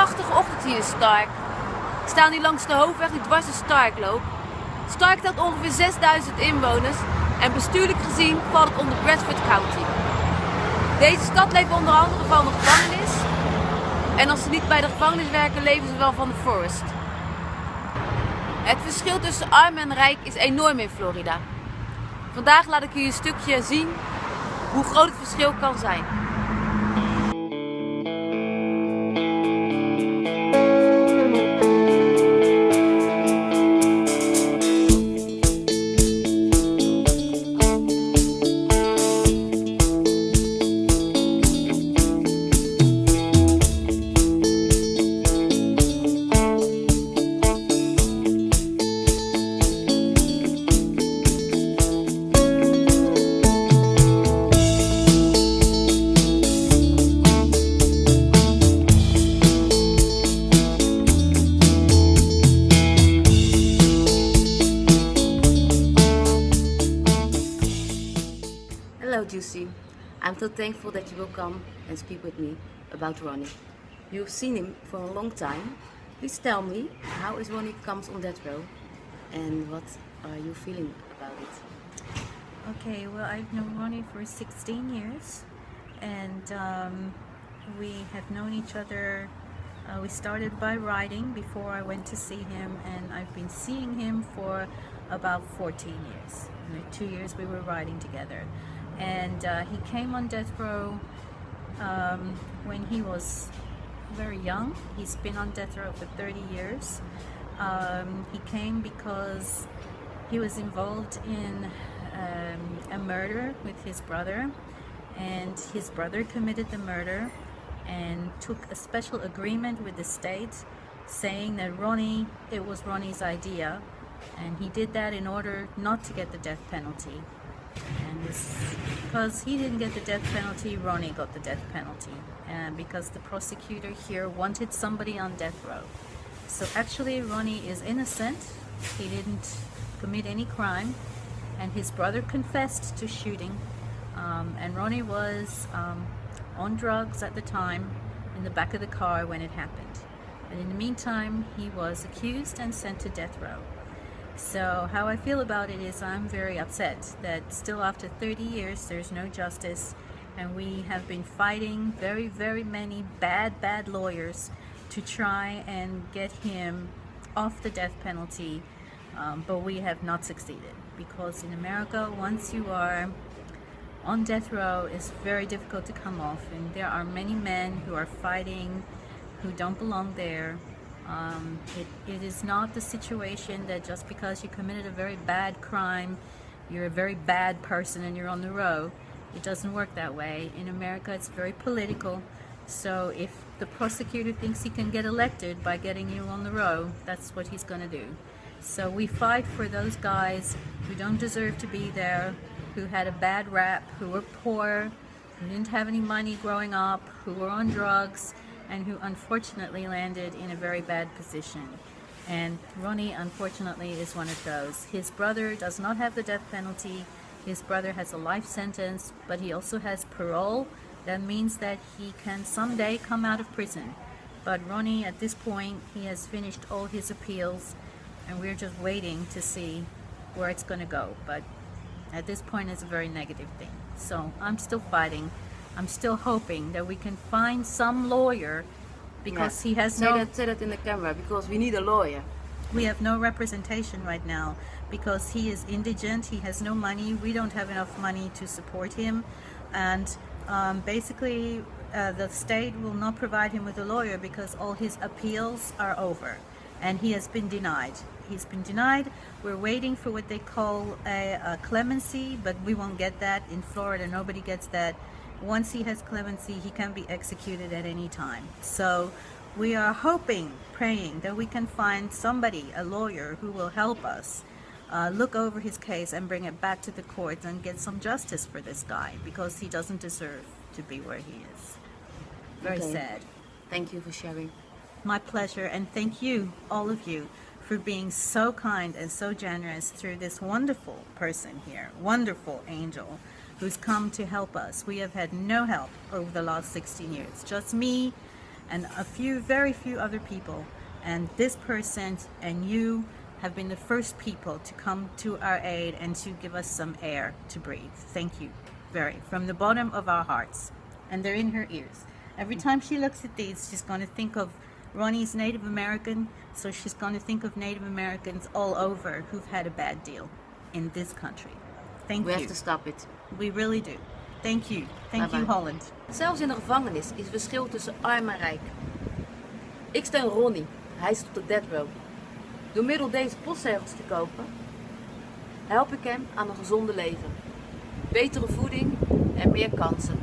prachtige ochtend hier in Stark. Ik sta nu langs de hoofdweg die dwars door Stark loopt. Stark telt ongeveer 6000 inwoners en bestuurlijk gezien valt het onder Bradford County. Deze stad leeft onder andere van de gevangenis. En als ze niet bij de gevangenis werken, leven ze wel van de forest. Het verschil tussen arm en rijk is enorm in Florida. Vandaag laat ik u een stukje zien hoe groot het verschil kan zijn. Hello Juicy, I'm so thankful that you will come and speak with me about Ronnie. You've seen him for a long time. Please tell me, how is Ronnie comes on death row and what are you feeling about it? Okay, well, I've known Ronnie for 16 years and we have known each other. We started by riding before I went to see him, and I've been seeing him for about 14 years. In 2 years we were riding together. And he came on death row when he was very young. He's been on death row for 30 years. He came because he was involved in a murder with his brother, and his brother committed the murder and took a special agreement with the state saying that it was Ronnie's idea, and he did that in order not to get the death penalty. And because he didn't get the death penalty, Ronnie got the death penalty, and because the prosecutor here wanted somebody on death row. So actually Ronnie is innocent. He didn't commit any crime, and his brother confessed to shooting, and Ronnie was on drugs at the time in the back of the car when it happened. But in the meantime, he was accused and sent to death row. So how I feel about it is I'm very upset that still after 30 years there's no justice, and we have been fighting very many bad lawyers to try and get him off the death penalty, but we have not succeeded, because in America, once you are on death row, it's very difficult to come off, and there are many men who are fighting who don't belong there. It is not the situation that just because you committed a very bad crime, you're a very bad person and you're on the row. It doesn't work that way. In America, it's very political. So if the prosecutor thinks he can get elected by getting you on the row, that's what he's going to do. So we fight for those guys who don't deserve to be there, who had a bad rap, who were poor, who didn't have any money growing up, who were on drugs, and who unfortunately landed in a very bad position. And Ronnie, unfortunately, is one of those. His brother does not have the death penalty. His brother has a life sentence, but he also has parole. That means that he can someday come out of prison. But Ronnie, at this point, he has finished all his appeals, and we're just waiting to see where it's going to go. But at this point, it's a very negative thing. So I'm still fighting. I'm still hoping that we can find some lawyer, because he has no... Say that in the camera, because we need a lawyer. We have no representation right now because he is indigent, he has no money, we don't have enough money to support him, and basically the state will not provide him with a lawyer because all his appeals are over and he has been denied. He's been denied. We're waiting for what they call a clemency, but we won't get that. In Florida, nobody gets that. Once he has clemency, he can be executed at any time. So we are hoping, praying that we can find somebody, a lawyer, who will help us look over his case and bring it back to the courts and get some justice for this guy, because he doesn't deserve to be where he is. Very sad. Thank you for sharing. My pleasure, and thank you, all of you, for being so kind and so generous through this wonderful person here, wonderful angel, who's come to help us. We have had no help over the last 16 years, just me and very few other people. And this person and you have been the first people to come to our aid and to give us some air to breathe. Thank you, from the bottom of our hearts. And they're in her ears. Every time she looks at these, she's going to think of Ronnie's Native American, so she's going to think of Native Americans all over who've had a bad deal in this country. Thank We you. have to stop it. We really do. Thank you. Thank you, Bye-bye. Holland. Zelfs in de gevangenis is verschil tussen arm en rijk. Ik steun Ronnie. Hij zit op de death row. Door middel deze postzegels te kopen, help ik hem aan een gezonde leven. Betere voeding en meer kansen.